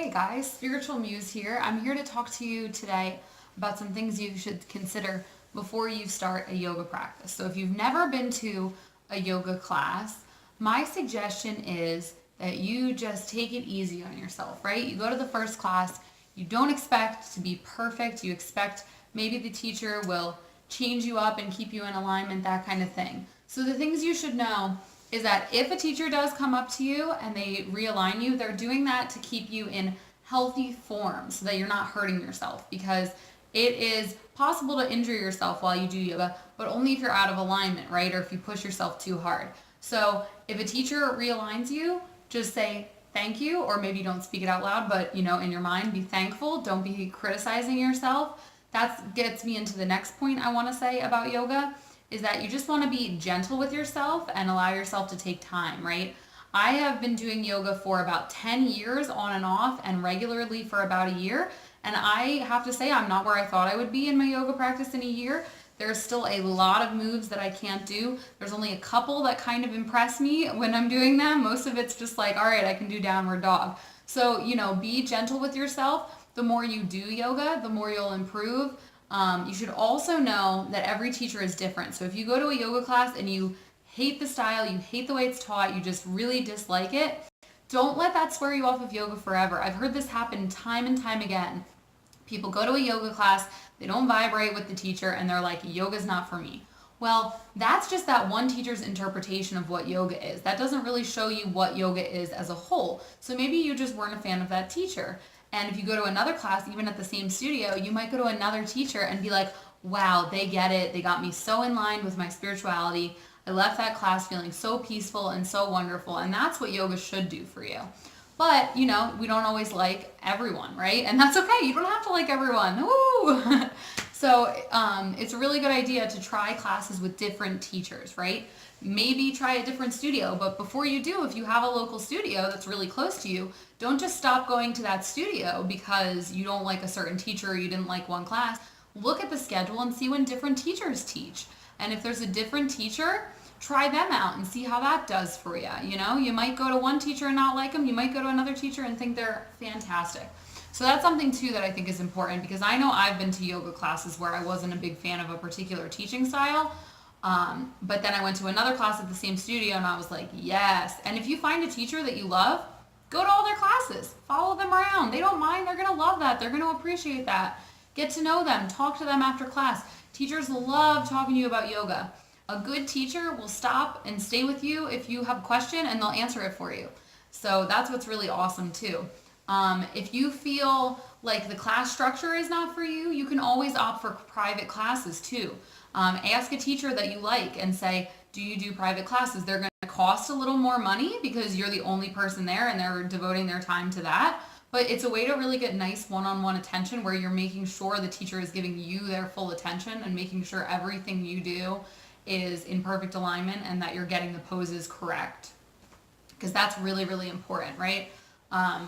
Hey guys, Spiritual Muse here. I'm here to talk to you today about some things you should consider before you start a yoga practice. So, if you've never been to a yoga class, my suggestion is that you just take it easy on yourself, right? You go to the first class, you don't expect to be perfect, you expect maybe the teacher will change you up and keep you in alignment, that kind of thing. So, the things you should know is that if a teacher does come up to you and they realign you, they're doing that to keep you in healthy form so that you're not hurting yourself, because it is possible to injure yourself while you do yoga, but only if you're out of alignment, right? Or if you push yourself too hard. So if a teacher realigns you, just say thank you, or maybe don't speak it out loud, but in your mind, be thankful. Don't be criticizing yourself. That gets me into the next point I want to say about yoga, is that you just want to be gentle with yourself and allow yourself to take time, right? I have been doing yoga for about 10 years on and off and regularly for about a year. And I have to say, I'm not where I thought I would be in my yoga practice in a year. There's still a lot of moves that I can't do. There's only a couple that kind of impress me when I'm doing them. Most of it's just like, all right, I can do downward dog. So, be gentle with yourself. The more you do yoga, the more you'll improve. You should also know that every teacher is different. So if you go to a yoga class and you hate the style, you hate the way it's taught, you just really dislike it, don't let that swear you off of yoga forever. I've heard this happen time and time again. People go to a yoga class, they don't vibrate with the teacher, and they're like, yoga's not for me. Well, that's just that one teacher's interpretation of what yoga is. That doesn't really show you what yoga is as a whole. So maybe you just weren't a fan of that teacher. And if you go to another class, even at the same studio, you might go to another teacher and be like, wow, they get it. They got me so in line with my spirituality. I left that class feeling so peaceful and so wonderful. And that's what yoga should do for you. But, we don't always like everyone, right? And that's okay. You don't have to like everyone. Woo! So it's a really good idea to try classes with different teachers, right? Maybe try a different studio, but before you do, if you have a local studio that's really close to you, don't just stop going to that studio because you don't like a certain teacher or you didn't like one class. Look at the schedule and see when different teachers teach. And if there's a different teacher, try them out and see how that does for you. You might go to one teacher and not like them. You might go to another teacher and think they're fantastic. So that's something too that I think is important, because I know I've been to yoga classes where I wasn't a big fan of a particular teaching style. But then I went to another class at the same studio and I was like, yes. And if you find a teacher that you love, go to all their classes. Follow them around. They don't mind. They're going to love that. They're going to appreciate that. Get to know them. Talk to them after class. Teachers love talking to you about yoga. A good teacher will stop and stay with you if you have a question, and they'll answer it for you. So that's what's really awesome too. If you feel like the class structure is not for you, you can always opt for private classes too. Ask a teacher that you like and say, do you do private classes? They're going to cost a little more money because you're the only person there and they're devoting their time to that. But it's a way to really get nice one-on-one attention where you're making sure the teacher is giving you their full attention and making sure everything you do is in perfect alignment and that you're getting the poses correct. Because that's really, really important, right?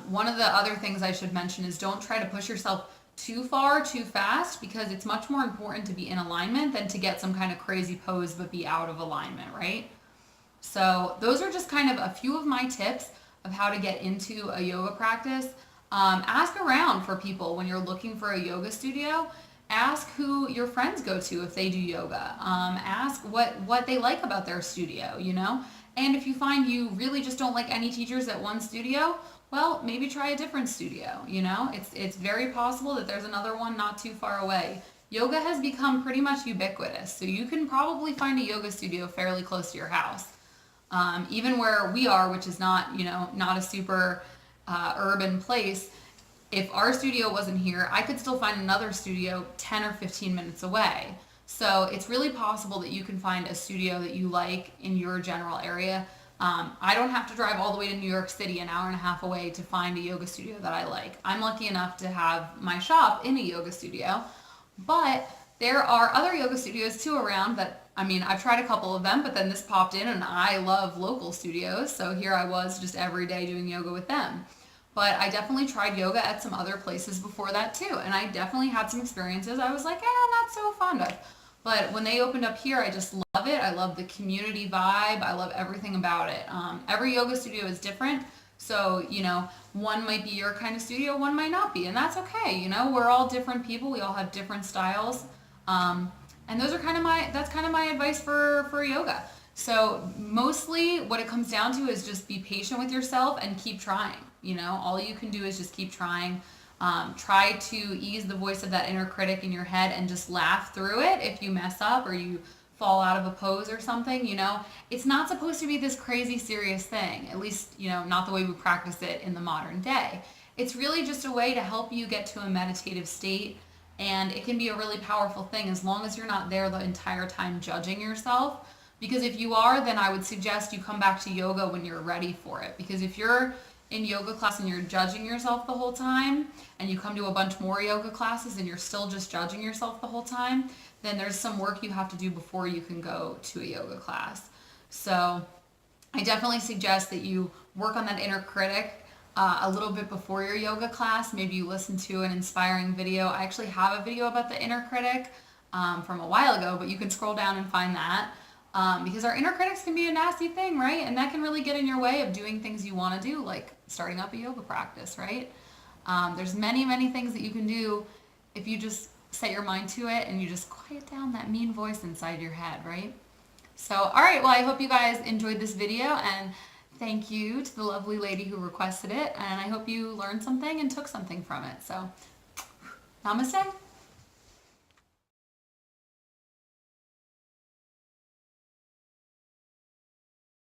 One of the other things I should mention is don't try to push yourself too far, too fast, because it's much more important to be in alignment than to get some kind of crazy pose but be out of alignment, right? So those are just kind of a few of my tips of how to get into a yoga practice. Ask around for people when you're looking for a yoga studio. Ask who your friends go to if they do yoga. Ask what they like about their studio, And if you find you really just don't like any teachers at one studio, well, maybe try a different studio, It's very possible that there's another one not too far away. Yoga has become pretty much ubiquitous, so you can probably find a yoga studio fairly close to your house. Even where we are, which is not a super urban place, if our studio wasn't here, I could still find another studio 10 or 15 minutes away. So it's really possible that you can find a studio that you like in your general area. I don't have to drive all the way to New York City, an hour and a half away, to find a yoga studio that I like. I'm lucky enough to have my shop in a yoga studio, but there are other yoga studios too around that, I've tried a couple of them, but then this popped in and I love local studios, so here I was just every day doing yoga with them. But I definitely tried yoga at some other places before that too, and I definitely had some experiences I was like, not so fond of. But when they opened up here, I just love it. I love the community vibe. I love everything about it. Every yoga studio is different, So, one might be your kind of studio, one might not be, and that's okay. We're all different people. We all have different styles. And those are that's kind of my advice for yoga. So mostly what it comes down to is just be patient with yourself and keep trying. All you can do is just keep trying. Try to ease the voice of that inner critic in your head and just laugh through it if you mess up or you fall out of a pose or something. It's not supposed to be this crazy serious thing, at least, not the way we practice it in the modern day. It's really just a way to help you get to a meditative state, and it can be a really powerful thing as long as you're not there the entire time judging yourself. Because if you are, then I would suggest you come back to yoga when you're ready for it. Because if you're in yoga class and you're judging yourself the whole time, and you come to a bunch more yoga classes and you're still just judging yourself the whole time, then there's some work you have to do before you can go to a yoga class. So I definitely suggest that you work on that inner critic a little bit before your yoga class. Maybe you listen to an inspiring video. I actually have a video about the inner critic from a while ago, but you can scroll down and find that. Because our inner critics can be a nasty thing, right? And that can really get in your way of doing things you want to do, like starting up a yoga practice, right? There's many, many things that you can do if you just set your mind to it and you just quiet down that mean voice inside your head, right? So, all right, well, I hope you guys enjoyed this video, and thank you to the lovely lady who requested it, and I hope you learned something and took something from it. So, namaste.